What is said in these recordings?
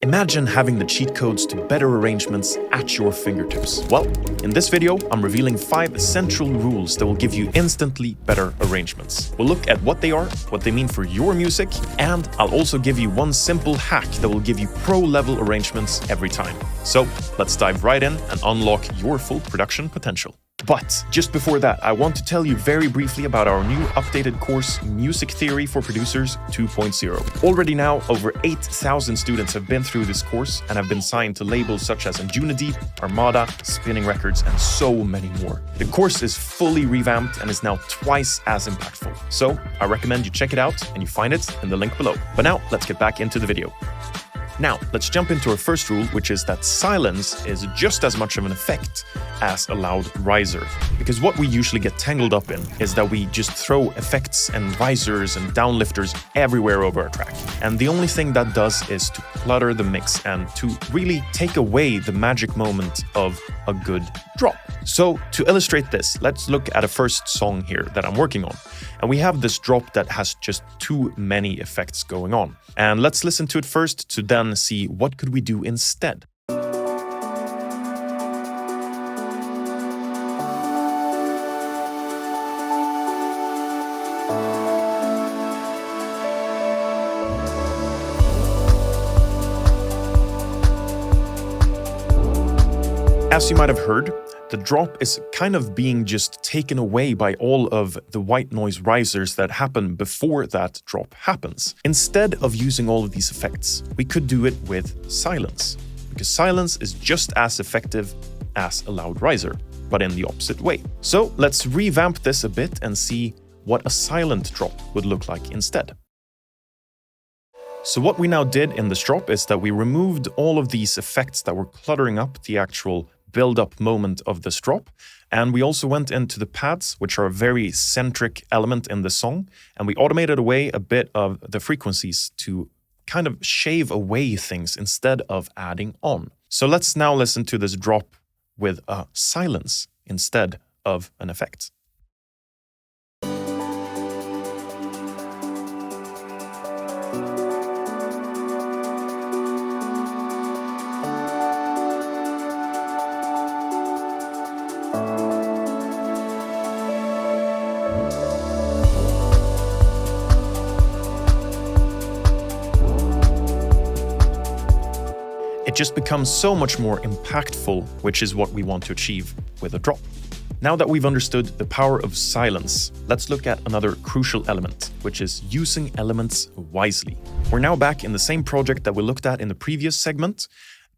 Imagine having the cheat codes to better arrangements at your fingertips. Well, in this video, I'm revealing 5 essential rules that will give you instantly better arrangements. We'll look at what they are, what they mean for your music, and I'll also give you one simple hack that will give you pro-level arrangements every time. So let's dive right in and unlock your full production potential. But just before that, I want to tell you very briefly about our new updated course, Music Theory for Producers 2.0. Already now, over 8,000 students have been through this course and have been signed to labels such as Anjunadeep, Armada, Spinning Records, and so many more. The course is fully revamped and is now twice as impactful. So I recommend you check it out, and you find it in the link below. But now, let's get back into the video. Now, let's jump into our first rule, which is that silence is just as much of an effect as a loud riser. Because what we usually get tangled up in is that we just throw effects and risers and downlifters everywhere over our track. And the only thing that does is to clutter the mix and to really take away the magic moment of a good drop. So to illustrate this, let's look at a first song here that I'm working on. And we have this drop that has just too many effects going on. And let's listen to it first to then see what could we do instead. As you might have heard, the drop is kind of being just taken away by all of the white noise risers that happen before that drop happens. Instead of using all of these effects, we could do it with silence, because silence is just as effective as a loud riser, but in the opposite way. So let's revamp this a bit and see what a silent drop would look like instead. So what we now did in this drop is that we removed all of these effects that were cluttering up the actual build-up moment of this drop, and we also went into the pads, which are a very centric element in the song, and we automated away a bit of the frequencies to kind of shave away things instead of adding on. So let's now listen to this drop with a silence instead of an effect. It just becomes so much more impactful, which is what we want to achieve with a drop. Now that we've understood the power of silence, let's look at another crucial element, which is using elements wisely. We're now back in the same project that we looked at in the previous segment,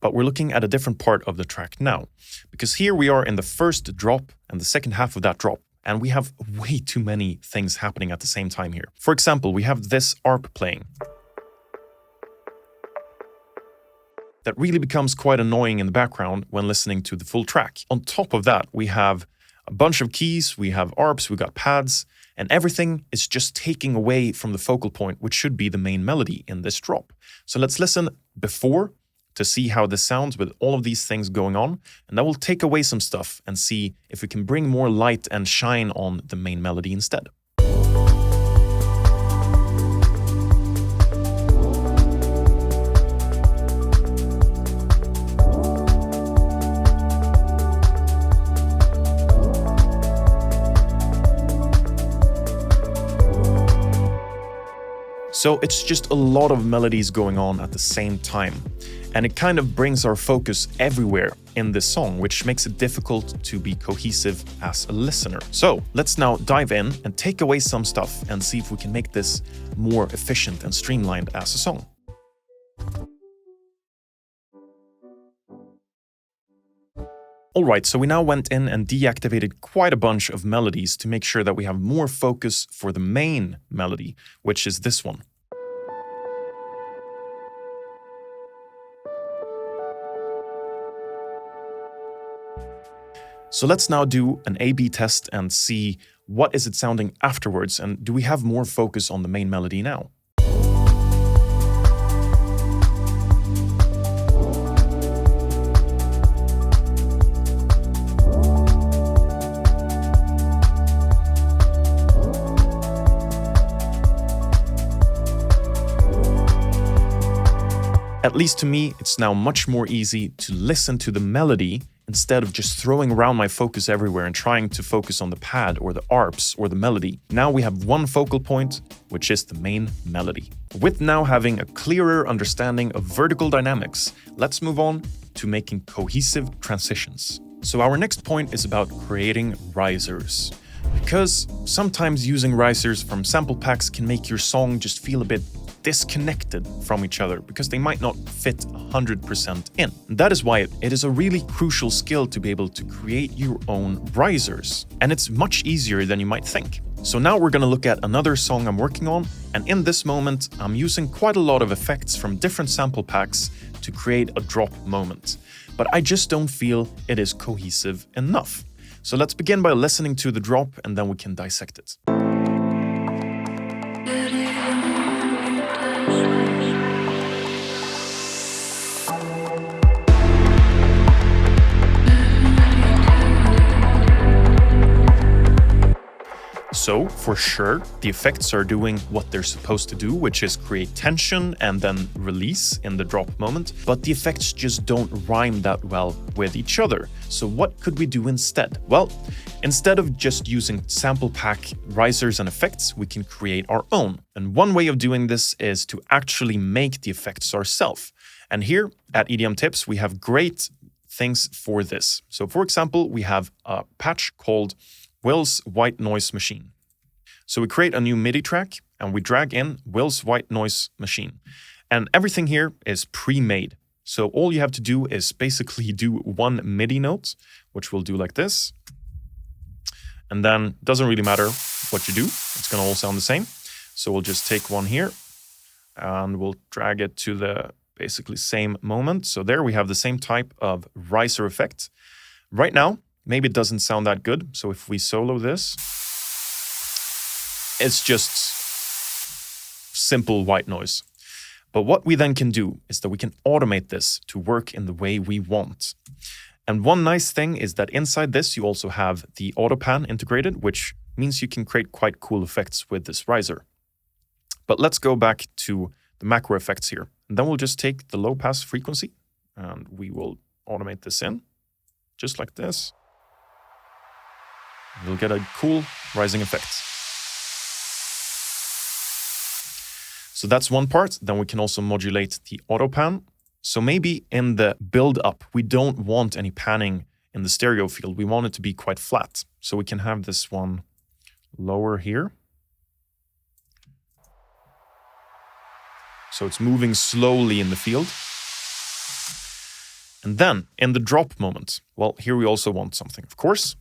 but we're looking at a different part of the track now. Because here we are in the first drop and the second half of that drop, and we have way too many things happening at the same time here. For example, we have this ARP playing. That really becomes quite annoying in the background when listening to the full track. On top of that, we have a bunch of keys, we have ARPs, we got pads, and everything is just taking away from the focal point, which should be the main melody in this drop. So let's listen before to see how this sounds with all of these things going on, and then we'll take away some stuff and see if we can bring more light and shine on the main melody instead. So it's just a lot of melodies going on at the same time. And it kind of brings our focus everywhere in this song, which makes it difficult to be cohesive as a listener. So let's now dive in and take away some stuff and see if we can make this more efficient and streamlined as a song. Alright, so we now went in and deactivated quite a bunch of melodies to make sure that we have more focus for the main melody, which is this one. So let's now do an A/B test and see what is it sounding afterwards, and do we have more focus on the main melody now? At least to me, it's now much more easy to listen to the melody instead of just throwing around my focus everywhere and trying to focus on the pad or the arps or the melody. Now we have one focal point, which is the main melody. With now having a clearer understanding of vertical dynamics, let's move on to making cohesive transitions. So our next point is about creating risers. Because sometimes using risers from sample packs can make your song just feel a bit disconnected from each other because they might not fit 100% in. That is why it is a really crucial skill to be able to create your own risers. And it's much easier than you might think. So now we're gonna look at another song I'm working on, and in this moment, I'm using quite a lot of effects from different sample packs to create a drop moment. But I just don't feel it is cohesive enough. So let's begin by listening to the drop and then we can dissect it. So, for sure, the effects are doing what they're supposed to do, which is create tension and then release in the drop moment, but the effects just don't rhyme that well with each other. So what could we do instead? Well, instead of just using sample pack risers and effects, we can create our own. And one way of doing this is to actually make the effects ourselves. And here at EDM Tips, we have great things for this. So for example, we have a patch called Will's White Noise Machine. So we create a new MIDI track and we drag in Will's White Noise Machine. And everything here is pre-made. So all you have to do is basically do one MIDI note, which we'll do like this. And then it doesn't really matter what you do. It's going to all sound the same. So we'll just take one here and we'll drag it to the basically same moment. So there we have the same type of riser effect. Right now, maybe it doesn't sound that good. So if we solo this, it's just simple white noise. But what we then can do is that we can automate this to work in the way we want. And one nice thing is that inside this, you also have the AutoPan integrated, which means you can create quite cool effects with this riser. But let's go back to the macro effects here. And then we'll just take the low pass frequency and we will automate this in just like this. We'll get a cool rising effect. So that's one part. Then we can also modulate the AutoPan. So maybe in the build up, we don't want any panning in the stereo field. We want it to be quite flat. So we can have this one lower here. So it's moving slowly in the field. And then in the drop moment, well, here we also want something, of course.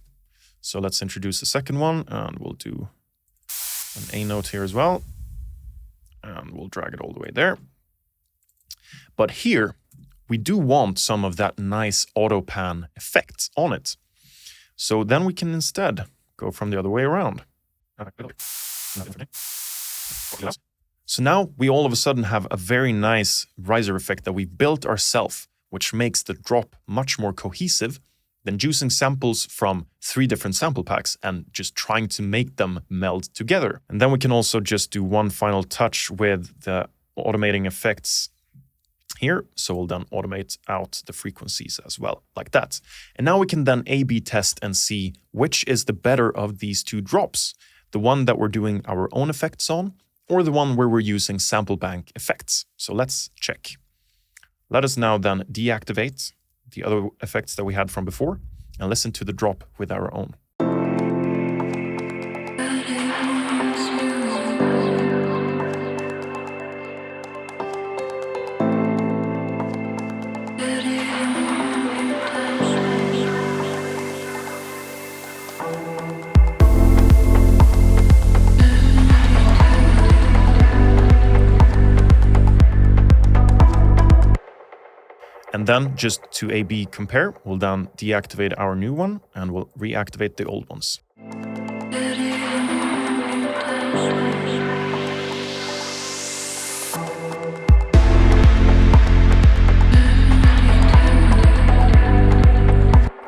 So let's introduce the second one and we'll do an A note here as well. And we'll drag it all the way there. But here, we do want some of that nice AutoPan effect on it. So then we can instead go from the other way around. So now we all of a sudden have a very nice riser effect that we built ourselves, which makes the drop much more cohesive than using samples from 3 different sample packs and just trying to make them meld together. And then we can also just do one final touch with the automating effects here. So we'll then automate out the frequencies as well, like that. And now we can then A/B test and see which is the better of these 2 drops, the one that we're doing our own effects on, or the one where we're using sample bank effects. So let's check. Let us now then deactivate the other effects that we had from before and listen to the drop with our own. And then just to A/B compare, we'll then deactivate our new one and we'll reactivate the old ones.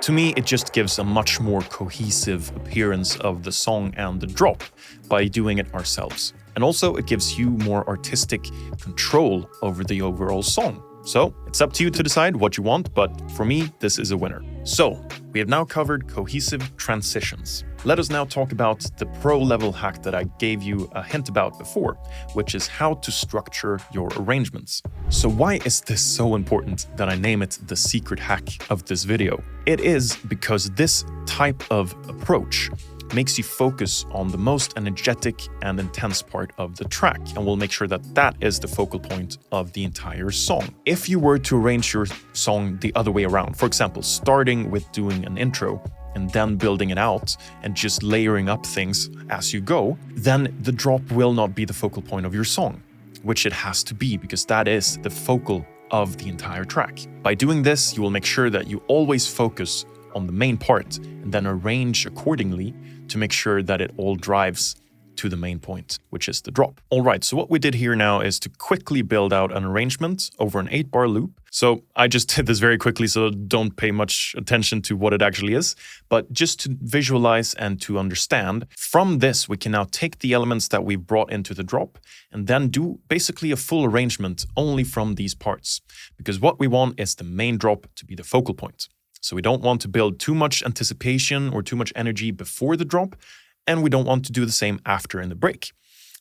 To me, it just gives a much more cohesive appearance of the song and the drop by doing it ourselves. And also, it gives you more artistic control over the overall song. So it's up to you to decide what you want, but for me, this is a winner. So we have now covered cohesive transitions. Let us now talk about the pro level hack that I gave you a hint about before, which is how to structure your arrangements. So why is this so important that I name it the secret hack of this video? It is because this type of approach makes you focus on the most energetic and intense part of the track, and will make sure that that is the focal point of the entire song. If you were to arrange your song the other way around, for example, starting with doing an intro and then building it out and just layering up things as you go, then the drop will not be the focal point of your song, which it has to be, because that is the focal of the entire track. By doing this, you will make sure that you always focus on the main part and then arrange accordingly to make sure that it all drives to the main point, which is the drop. All right, so what we did here now is to quickly build out an arrangement over an 8-bar loop. So I just did this very quickly, so don't pay much attention to what it actually is, but just to visualize and to understand. From this, we can now take the elements that we've brought into the drop and then do basically a full arrangement only from these parts, because what we want is the main drop to be the focal point. So we don't want to build too much anticipation or too much energy before the drop, and we don't want to do the same after in the break.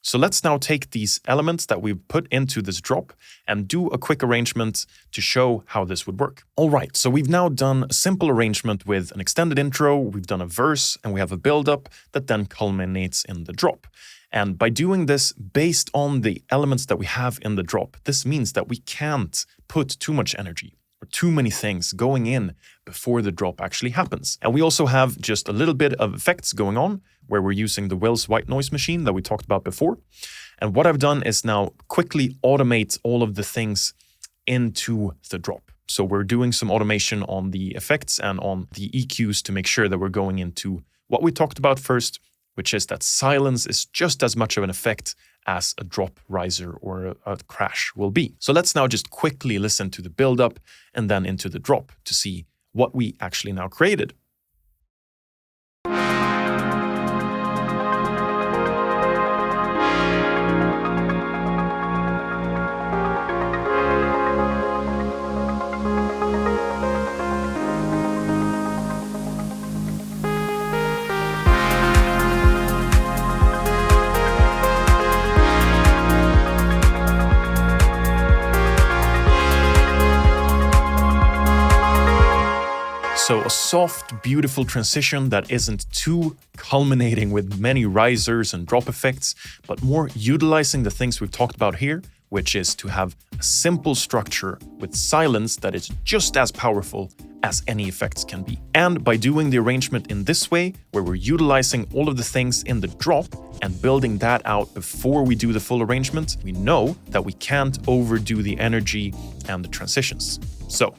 So let's now take these elements that we've put into this drop and do a quick arrangement to show how this would work. All right, so we've now done a simple arrangement with an extended intro, we've done a verse, and we have a build-up that then culminates in the drop. And by doing this based on the elements that we have in the drop, this means that we can't put too much energy or too many things going in before the drop actually happens. And we also have just a little bit of effects going on where we're using the Wills white noise machine that we talked about before. And what I've done is now quickly automate all of the things into the drop. So we're doing some automation on the effects and on the EQs to make sure that we're going into what we talked about first, which is that silence is just as much of an effect as a drop riser or a crash will be. So let's now just quickly listen to the build-up and then into the drop to see what we actually now created. So a soft, beautiful transition that isn't too culminating with many risers and drop effects, but more utilizing the things we've talked about here, which is to have a simple structure with silence that is just as powerful as any effects can be. And by doing the arrangement in this way, where we're utilizing all of the things in the drop and building that out before we do the full arrangement, we know that we can't overdo the energy and the transitions. So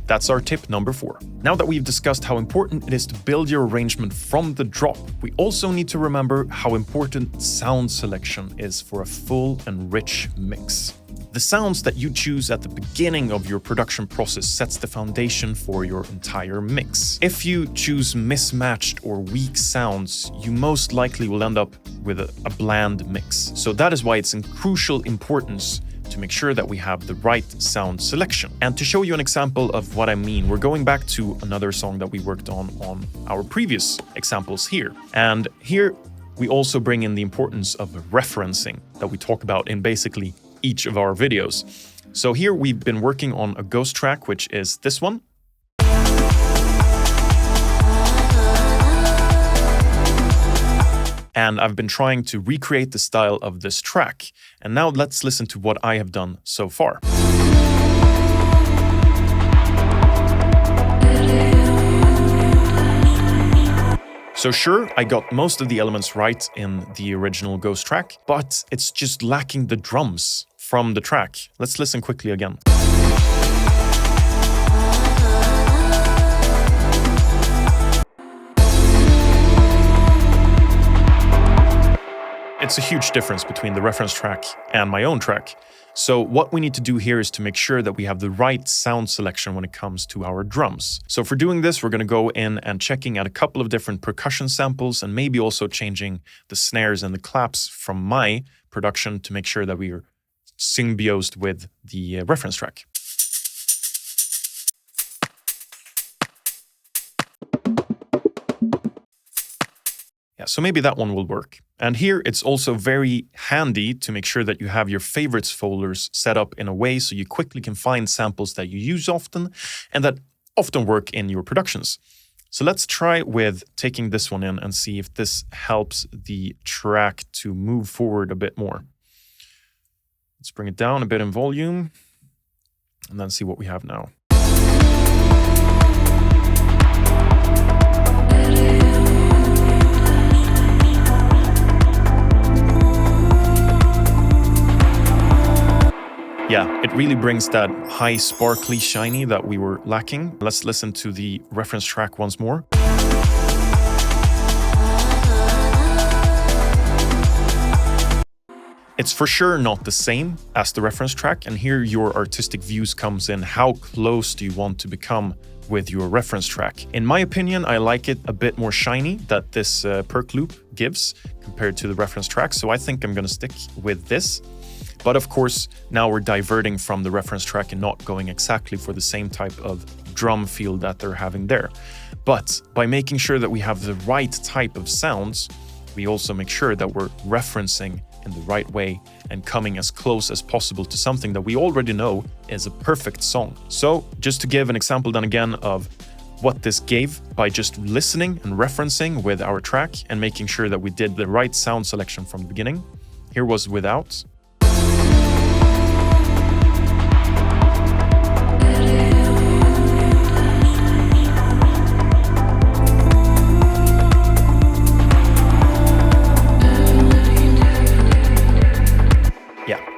that's our tip number 4. Now that we've discussed how important it is to build your arrangement from the drop, we also need to remember how important sound selection is for a full and rich mix. The sounds that you choose at the beginning of your production process sets the foundation for your entire mix. If you choose mismatched or weak sounds, you most likely will end up with a bland mix. So that is why it's in crucial importance to make sure that we have the right sound selection. And to show you an example of what I mean, we're going back to another song that we worked on our previous examples here. And here we also bring in the importance of referencing that we talk about in basically each of our videos. So here we've been working on a ghost track, which is this one. And I've been trying to recreate the style of this track. And now let's listen to what I have done so far. So sure, I got most of the elements right in the original Ghost track, but it's just lacking the drums from the track. Let's listen quickly again. It's a huge difference between the reference track and my own track. So what we need to do here is to make sure that we have the right sound selection when it comes to our drums. So for doing this, we're going to go in and checking out a couple of different percussion samples and maybe also changing the snares and the claps from my production to make sure that we are symbiosed with the reference track. so maybe that one will work. And here it's also very handy to make sure that you have your favorites folders set up in a way so you quickly can find samples that you use often and that often work in your productions. So let's try with taking this one in and see if this helps the track to move forward a bit more. Let's bring it down a bit in volume and then see what we have now. Yeah, it really brings that high, sparkly, shiny that we were lacking. Let's listen to the reference track once more. It's for sure not the same as the reference track, and here your artistic views comes in. How close do you want to become with your reference track? In my opinion, I like it a bit more shiny that this perk loop gives compared to the reference track, so I think I'm gonna stick with this. But of course, now we're diverting from the reference track and not going exactly for the same type of drum feel that they're having there. But by making sure that we have the right type of sounds, we also make sure that we're referencing in the right way and coming as close as possible to something that we already know is a perfect song. So just to give an example then again of what this gave by just listening and referencing with our track and making sure that we did the right sound selection from the beginning. Here was Without.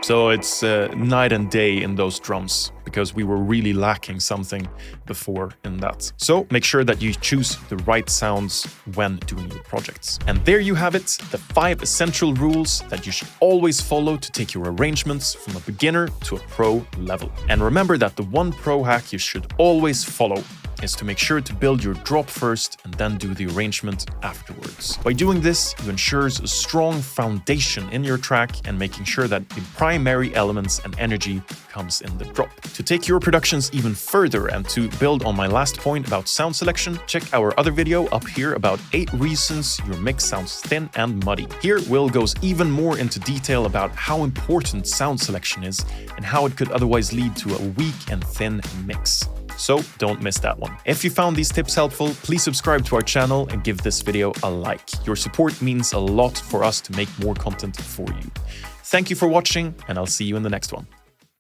So it's night and day in those drums because we were really lacking something before in that. So make sure that you choose the right sounds when doing your projects. And there you have it, the 5 essential rules that you should always follow to take your arrangements from a beginner to a pro level. And remember that the one pro hack you should always follow is to make sure to build your drop first and then do the arrangement afterwards. By doing this, you ensure a strong foundation in your track and making sure that the primary elements and energy comes in the drop. To take your productions even further and to build on my last point about sound selection, check our other video up here about 8 reasons your mix sounds thin and muddy. Here, Will goes even more into detail about how important sound selection is and how it could otherwise lead to a weak and thin mix. So don't miss that one. If you found these tips helpful, please subscribe to our channel and give this video a like. Your support means a lot for us to make more content for you. Thank you for watching, and I'll see you in the next one.